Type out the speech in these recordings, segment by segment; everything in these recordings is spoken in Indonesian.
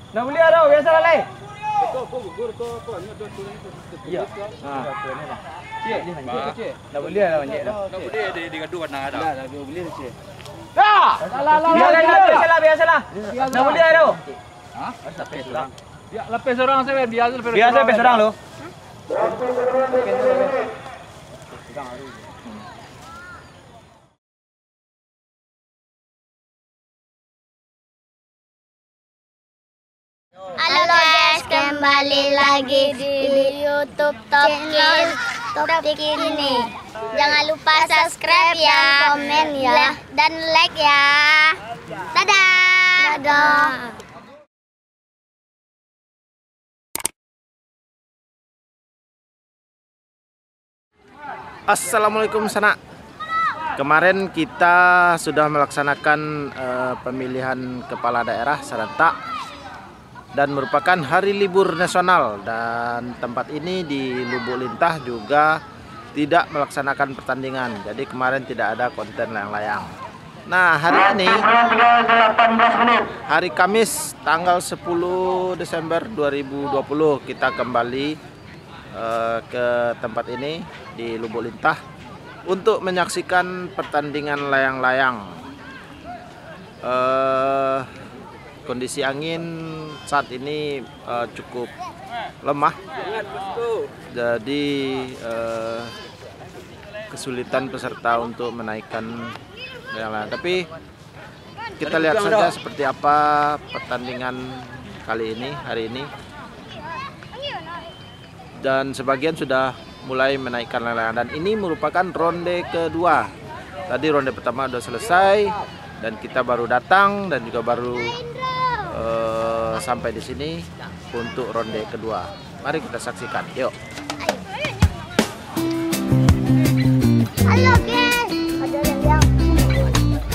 Nak beli ada biasa lah lai. Iya. Cik, nak beli ada banyak dah. Nak beli di gaduh warna ada. Dah beli cik. Dah. Biasalah. Nak beli ada. Hah? Lapis orang. Ya, lapis orang saya biasa Lapis orang lo. Halo guys, kembali lagi di YouTube Topik ini. Jangan lupa subscribe ya, komen ya, dan like ya. Dadah. Dadah. Assalamualaikum sanak. Kemarin kita sudah melaksanakan pemilihan kepala daerah serentak dan merupakan hari libur nasional, dan tempat ini di Lubuk Lintah juga tidak melaksanakan pertandingan. Jadi kemarin tidak ada konten layang-layang. Nah, hari ini hari Kamis tanggal 10 Desember 2020 kita kembali ke tempat ini di Lubuk Lintah untuk menyaksikan pertandingan layang-layang. Kondisi angin saat ini cukup lemah, jadi kesulitan peserta untuk menaikkan layang-layang. Tapi kita lihat saja seperti apa pertandingan kali ini, hari ini. Dan sebagian sudah mulai menaikkan layang-layang, dan ini merupakan ronde kedua. Tadi ronde pertama sudah selesai dan kita baru datang dan juga baru sampai di sini untuk ronde kedua. Mari kita saksikan. Yuk. Halo guys. Ada yang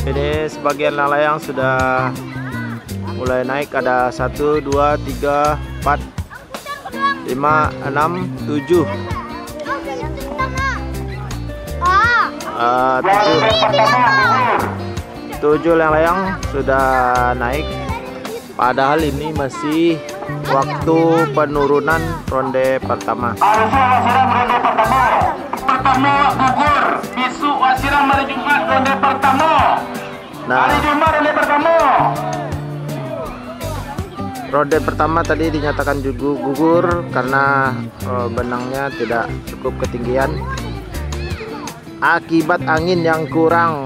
Ini sebagian layang sudah mulai naik. Ada 1, 2, 3, 4, 5, 6, 7. 7 layang sudah naik. Padahal ini masih waktu penurunan ronde pertama. Pertama gugur, besok wasiran hari Jumat ronde pertama. Hari Jumat ronde pertama. Ronde pertama tadi dinyatakan juga gugur karena benangnya tidak cukup ketinggian akibat angin yang kurang.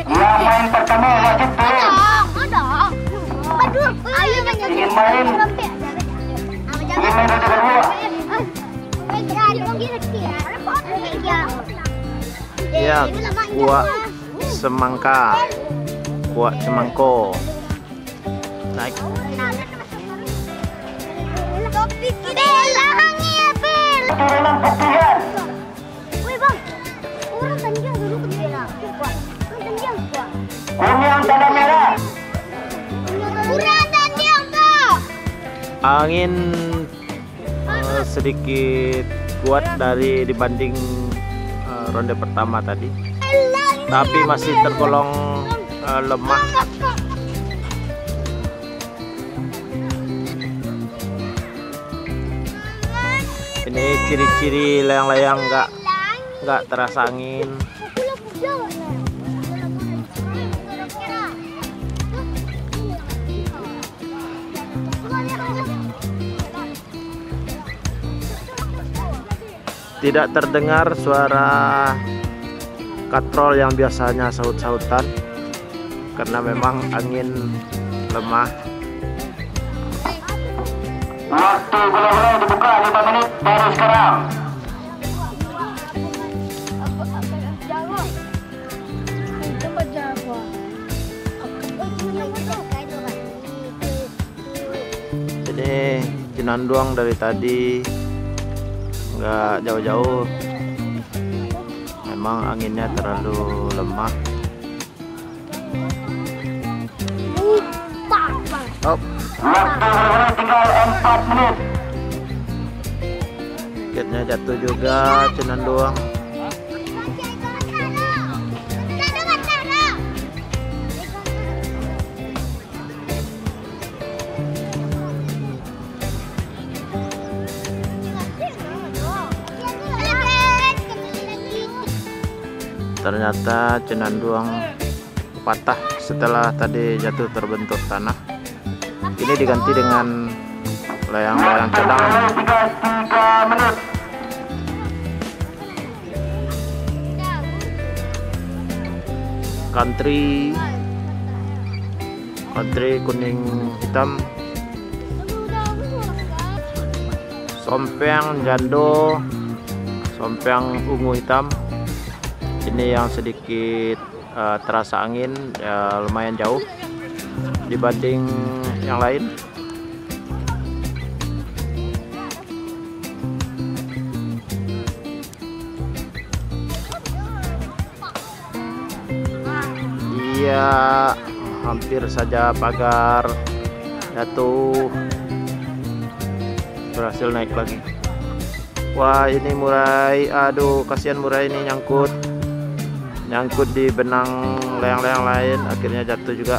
Yang main pertama wajib turun. ada. Aduh, ayo banyak. Ingin main. Ingin main ronde kedua. Ya, kuak semangka, kuak semangko naik. Turunan putihan. Woi bang, orang tanjang dulu ke bela. Orang tanjang gua. Kuning tanda merah. Orang tanjang tuh. Angin sedikit kuat dibanding ronde pertama tadi, tapi masih tergolong lemah. Ini ciri-ciri layang-layang nggak terasa angin. Tidak terdengar suara katrol yang biasanya saut-sautan karena memang angin lemah. Waktu bola-bola dibuka 5 menit baru sekarang. Jadi Cinanduang dari tadi nggak jauh-jauh, memang anginnya terlalu lemah. Oh. Waktu bola tinggal 4 menit. Tiketnya jatuh juga Cinanduang. ternyata cenanduang patah setelah tadi jatuh terbentur tanah. Ini diganti dengan layang-layang cadang. 3 menit. Country kuning hitam, sompeng jando, sompeng ungu hitam. Ini yang sedikit terasa angin, ya lumayan jauh dibanding yang lain. Iya, hampir saja pagar jatuh. Berhasil naik lagi. Wah, ini murai, aduh kasihan murai ini nyangkut di benang layang-layang lain, akhirnya jatuh juga.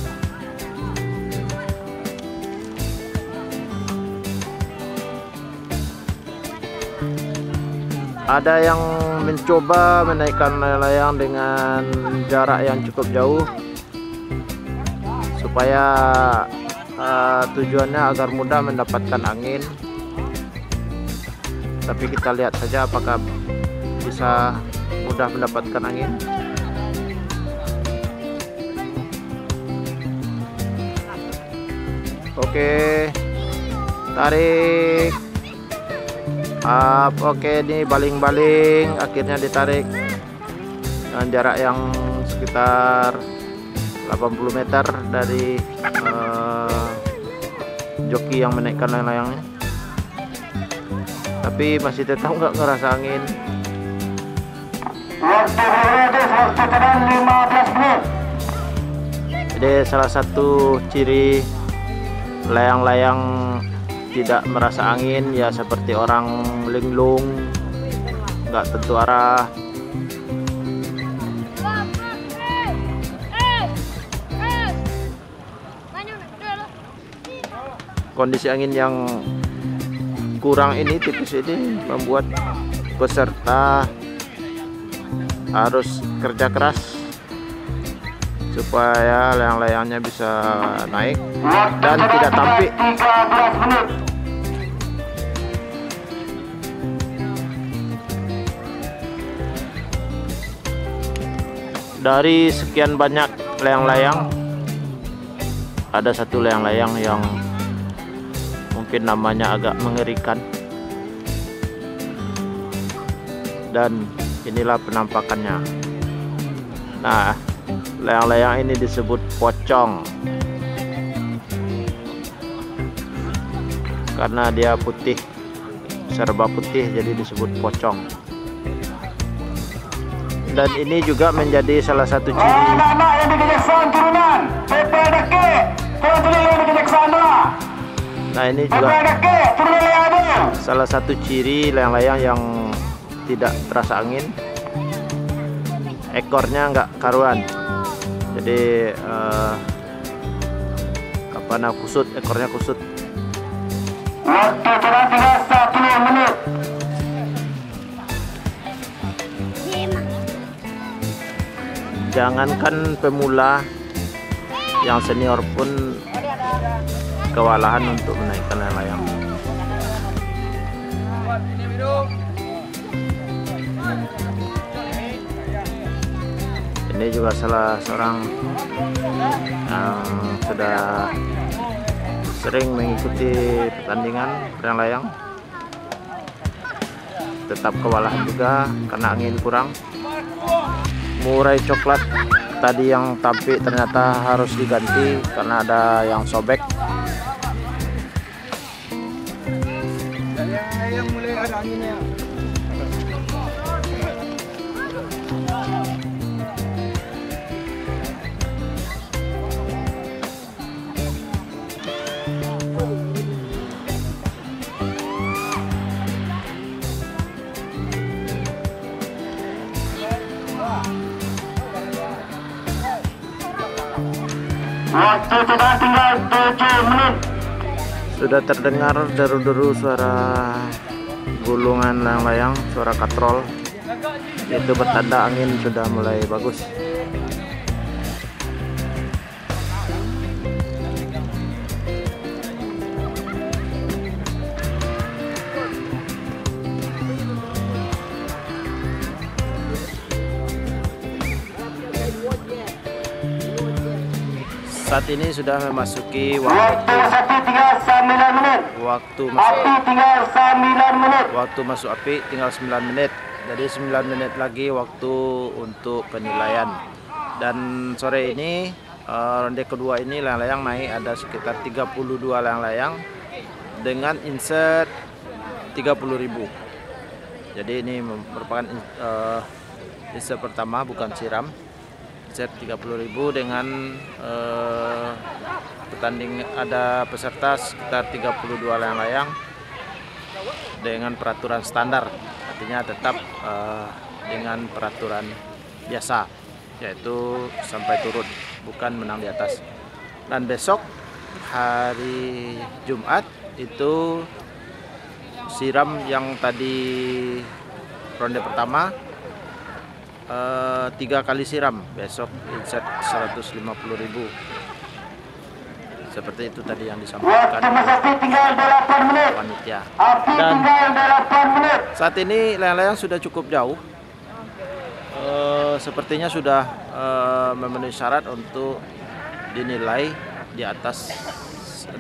Ada yang mencoba menaikkan layang-layang dengan jarak yang cukup jauh supaya tujuannya agar mudah mendapatkan angin. Tapi kita lihat saja apakah bisa mudah mendapatkan angin. Oke, tarik up. Oke, ini baling-baling, akhirnya ditarik dengan jarak yang sekitar 80 meter dari joki yang menaikkan layang-layangnya. Tapi masih tetap nggak ngerasa angin. Jadi salah satu ciri layang-layang tidak merasa angin ya seperti orang linglung, nggak tentu arah. Kondisi angin yang kurang ini, tipis ini, membuat peserta harus kerja keras supaya layang-layangnya bisa naik dan tidak tampik. Dari sekian banyak layang-layang, ada satu layang-layang yang mungkin namanya agak mengerikan, dan inilah penampakannya. Nah, layang-layang ini disebut pocong karena dia putih, serba putih, jadi disebut pocong. Dan ini juga menjadi salah satu ciri anak-anak yang di Kejaksaan Turunan PPDK, yang di Kejaksaan. Nah, ini juga salah satu ciri layang-layang yang tidak terasa angin. Ekornya nggak karuan, jadi kusut, ekornya kusut. Waktu tinggal 1 menit. Jangankan pemula, yang senior pun kewalahan untuk menaikkan layang-layang. Ini juga salah seorang yang sudah sering mengikuti pertandingan layang-layang, tetap kewalahan juga karena angin kurang. Murai coklat tadi yang tampik ternyata harus diganti karena ada yang sobek. Yang mulai ada anginnya. Waktu sudah tinggal 7 menit. Sudah terdengar deru-deru suara gulungan layang-layang, suara katrol. Itu bertanda angin sudah mulai bagus. Saat ini sudah memasuki waktu masuk api tinggal 9 menit. Jadi 9 menit lagi waktu untuk penilaian. Dan sore ini ronde kedua ini layang-layang naik ada sekitar 32 layang-layang dengan insert 30.000. Jadi ini merupakan insert pertama, bukan siram. Insert 30.000 dengan pertanding ada peserta sekitar 32 layang-layang dengan peraturan standar, artinya tetap dengan peraturan biasa, yaitu sampai turun, bukan menang di atas. Dan besok hari Jumat itu siram yang tadi ronde pertama 3 kali siram, besok insert 150.000. Seperti itu tadi yang disampaikan panitia. Dan saat ini layang-layang sudah cukup jauh, sepertinya sudah memenuhi syarat untuk dinilai di atas 600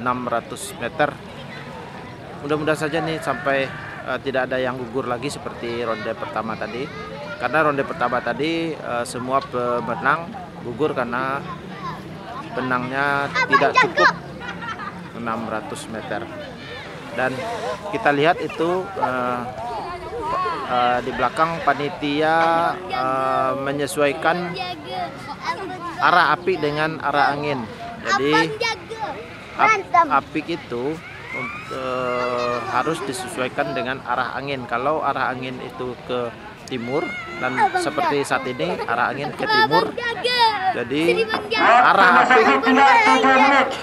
meter. Mudah-mudahan saja nih sampai tidak ada yang gugur lagi seperti ronde pertama tadi. Karena ronde pertama tadi semua pemenang gugur karena benangnya tidak cukup 600 meter. Dan kita lihat itu di belakang panitia menyesuaikan arah api dengan arah angin. Jadi api itu harus disesuaikan dengan arah angin. Kalau arah angin itu ke timur, dan seperti saat ini arah angin ke timur, jadi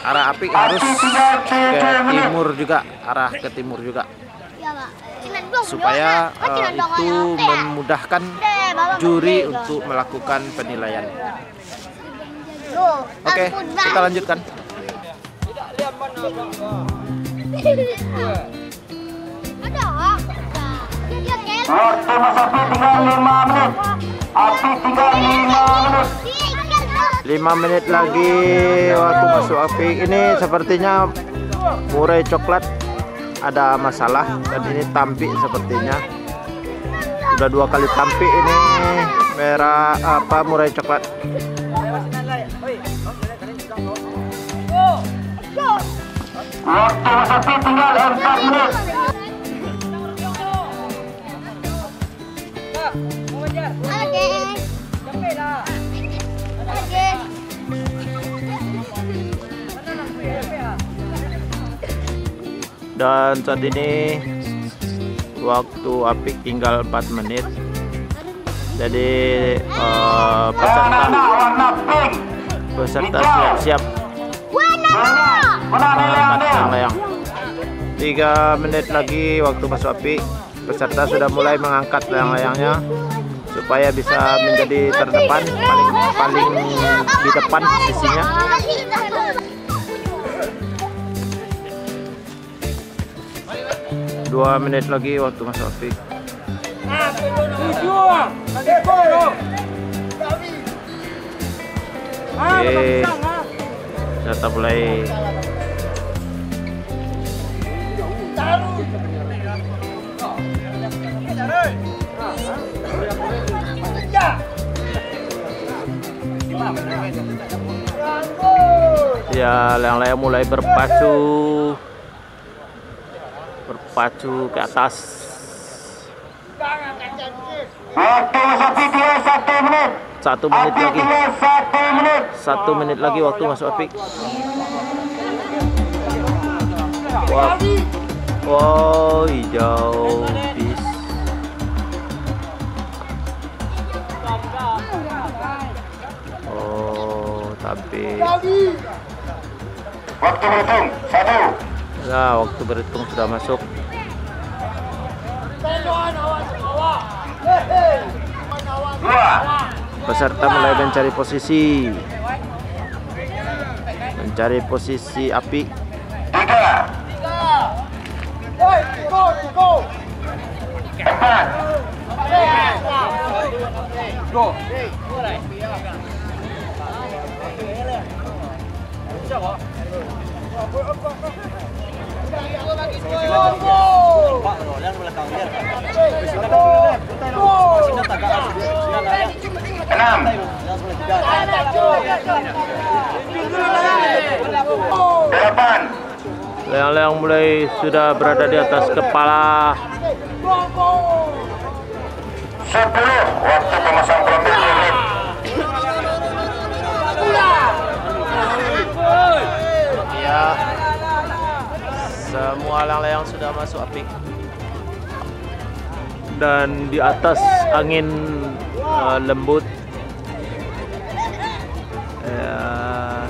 arah api harus ke timur juga, arah ke timur juga, supaya itu memudahkan juri untuk melakukan penilaian. Oke, kita lanjutkan. Waktu masa api tinggal 5 menit. Api tinggal 5 menit. 5 menit lagi waktu masuk api. Ini sepertinya murai coklat ada masalah, dan ini tampik sepertinya. Udah 2 kali tampik ini merah murai coklat. Waktu masa api tinggal 4 menit. Dan saat ini waktu api tinggal 4 menit. Jadi peserta siap-siap layang-layang. 3 menit lagi waktu masuk api. Peserta sudah mulai mengangkat layang-layangnya supaya bisa menjadi terdepan, paling di depan posisinya. 2 menit lagi waktu masuk api. Oke, data mulai. Ya, layang-layang mulai berpacu ke atas. Waktu masuk api tinggal 1 menit. 1 menit lagi. 1 menit. 1 menit lagi waktu masuk api. Wah, wow, hijau bis. Oh, tapi Waktu berhitung 1. nah, waktu berhitung sudah masuk. Peserta mulai mencari posisi. Mencari posisi api. 8. Layang-layang mulai sudah berada di atas kepala. 10. Waktu pemasang pelampiasan unit. Ya, semua layang-layang sudah masuk api. Dan di atas angin lembut. Ya,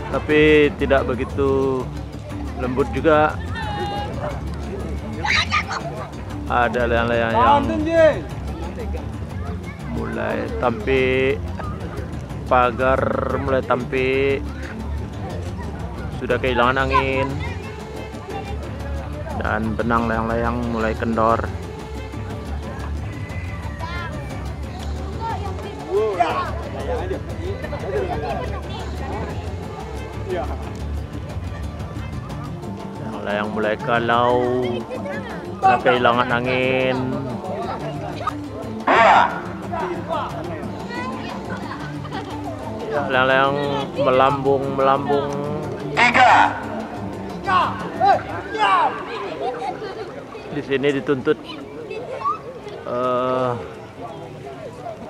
tapi tidak begitu lembut juga. Ada layang-layang yang mulai tampik, pagar mulai tampik, sudah kehilangan angin, dan benang layang-layang mulai kendor. Layang mulai kalau, sudah kehilangan angin. Layang-layang melambung. 3. Di sini dituntut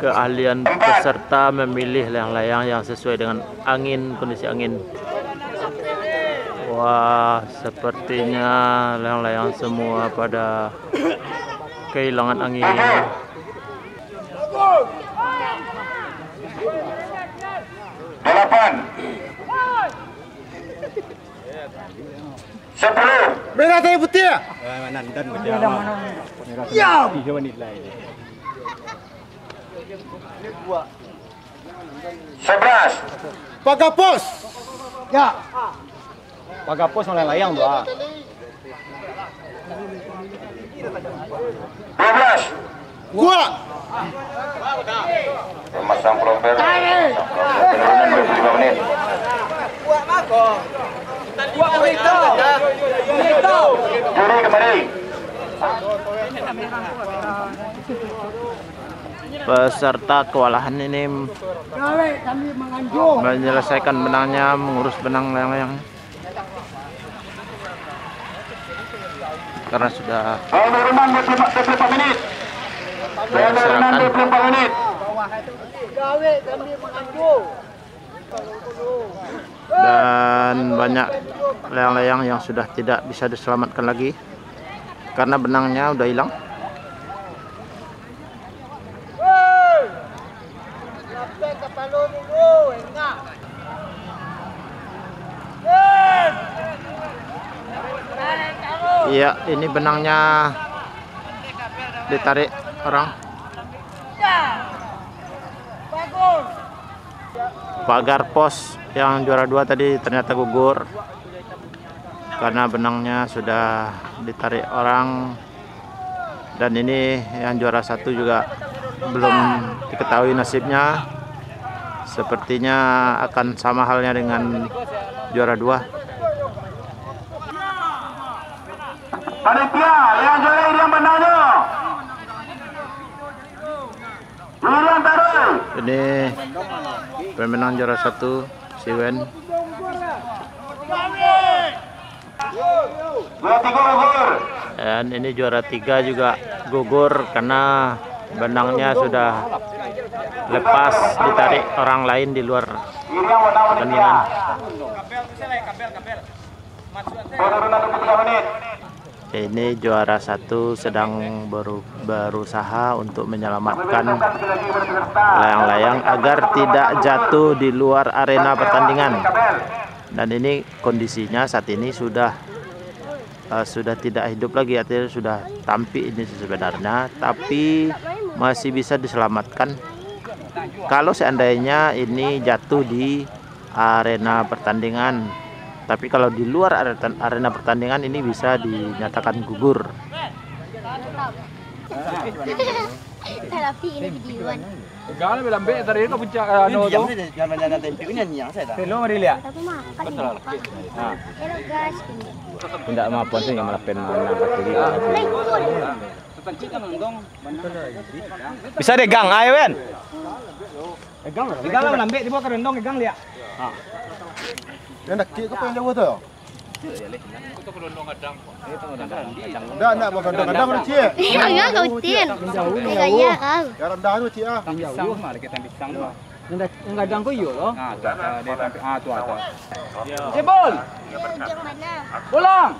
keahlian peserta memilih layang-layang yang sesuai dengan angin, kondisi angin. Wah, sepertinya layang-layang semua pada kehilangan angin. 8. 10. Merah tadi putih ya? Ya. 11. Pagapos. Ya. Pagapos layang doa. 12. Gua. Pemasang pelomper. Penurunan 25 menit. Juri kembali. Peserta kewalahan ini menyelesaikan benangnya, mengurus benang layang-layang karena sudah Penurunan 24 menit. Penurunan 24 menit. dan banyak layang-layang yang sudah tidak bisa diselamatkan lagi karena benangnya udah hilang. Iya, ini benangnya ditarik orang. Pagar pos yang juara 2 tadi ternyata gugur karena benangnya sudah ditarik orang. Dan ini yang juara 1 juga belum diketahui nasibnya. Sepertinya akan sama halnya dengan juara 2. Panitia yang juara yang benarnya. William Taruy. Ini pemenang juara 1 Siwen. Juara 3 gugur. Dan ini juara 3 juga gugur karena benangnya sudah lepas, ditarik orang lain di luar pertandingan. Penurunan 23 menit. Ini juara 1 sedang berusaha untuk menyelamatkan layang-layang agar tidak jatuh di luar arena pertandingan. Dan ini kondisinya saat ini sudah tidak hidup lagi, artinya sudah tampik ini sebenarnya, tapi masih bisa diselamatkan kalau seandainya ini jatuh di arena pertandingan. Tapi kalau di luar arena pertandingan ini bisa dinyatakan gugur. Tapi ini videoan. Gala bilang be tadi itu puncak ano to. Hello Marilia. Tapi makan. Hello guys. Tidak maupun sih yang melapen Bisa deh gang, ayo Ben. Gang lah lambe di bawah kerendong gang lihat. Yang nak kek apa yang jauh tu? Enggak mau kadang-kadang mana cik? Iya enggak kautin. Kayaknya kau. Yang rendah tu cik ah. Yang gadang ko iyo loh. Tuh. Yang Cebol. mana? Pulang.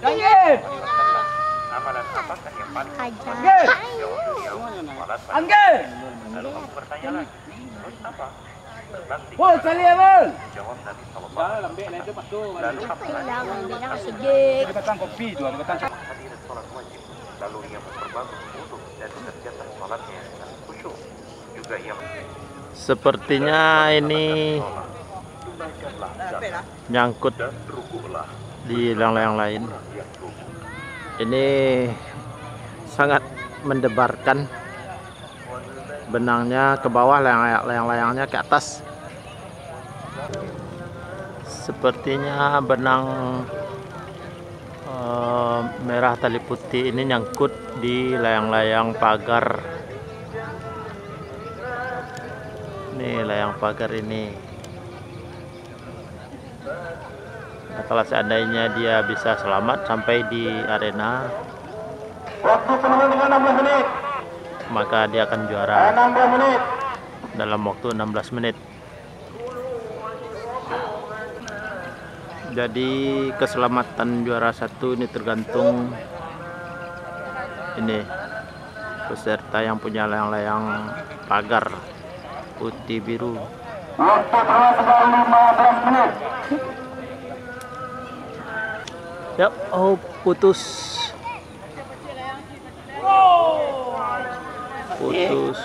Jangan. Kajar. Angge. Pol kali ya, Pol. Kailangan bilang sige. Kita kopi tuh, kita lalu ia memperbagus wudhu dan kegiatan sholatnya dengan khusyuk. Juga ia Sepertinya ini nyangkut di layang-layang lain. Ini sangat mendebarkan, benangnya ke bawah, layang-layangnya ke atas. Sepertinya benang merah tali putih ini nyangkut di layang-layang pagar. Nih layang pagar ini. Nah, kalau seandainya dia bisa selamat sampai di arena, Waktu penuh dengan 16 menit. maka dia akan juara 16 menit. dalam waktu 16 menit. Jadi keselamatan juara satu ini tergantung ini peserta yang punya layang-layang pagar putih biru. Waktu telah 15 menit. Ya, oh putus. Putus.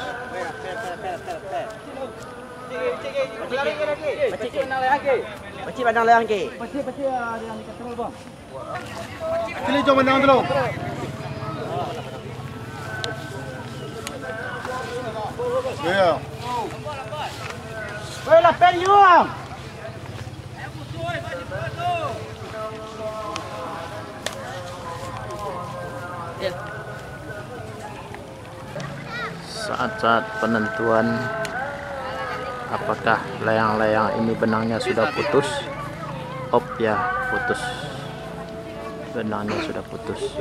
Pecik padang layang ke. Sini jom menang dulu. Ya. Woi, lapen yuang. Saat-saat penentuan apakah layang-layang ini benangnya sudah putus. Op ya, putus. Benangnya sudah putus.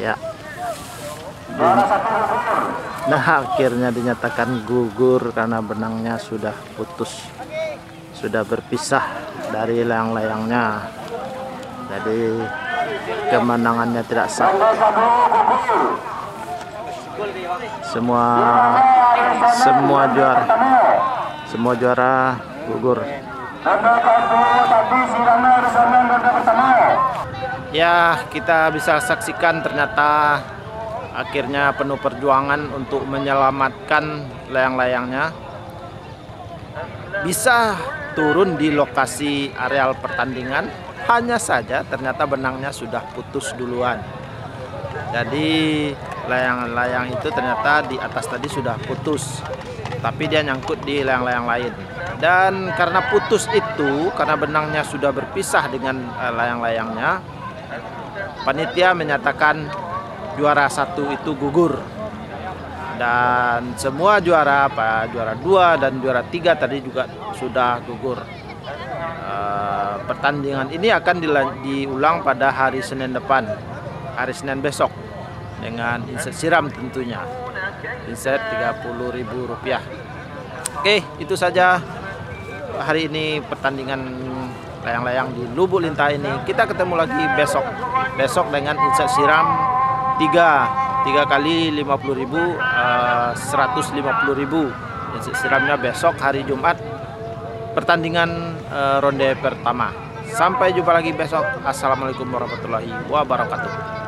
Ya. Nah, akhirnya dinyatakan gugur karena benangnya sudah putus. Sudah berpisah dari layang-layangnya. Jadi kemenangannya tidak sah. Semua juara gugur. Ya, kita bisa saksikan ternyata akhirnya penuh perjuangan untuk menyelamatkan layang-layangnya. Bisa turun di lokasi areal pertandingan, hanya saja ternyata benangnya sudah putus duluan. Jadi layang-layang itu ternyata di atas tadi sudah putus, tapi dia nyangkut di layang-layang lain. Dan karena putus itu, karena benangnya sudah berpisah dengan layang-layangnya, panitia menyatakan juara satu itu gugur. Dan semua juara, juara 2 dan juara 3 tadi juga sudah gugur. Pertandingan ini akan diulang pada hari Senin depan, hari Senin besok, dengan inset siram tentunya. Inset Rp30.000. Oke, itu saja hari ini pertandingan layang-layang di Lubuk Lintah ini. Kita ketemu lagi besok dengan inset siram 3 kali 50.000, 150.000. Inset siramnya besok hari Jumat, pertandingan ronde pertama. Sampai jumpa lagi besok. Assalamualaikum warahmatullahi wabarakatuh.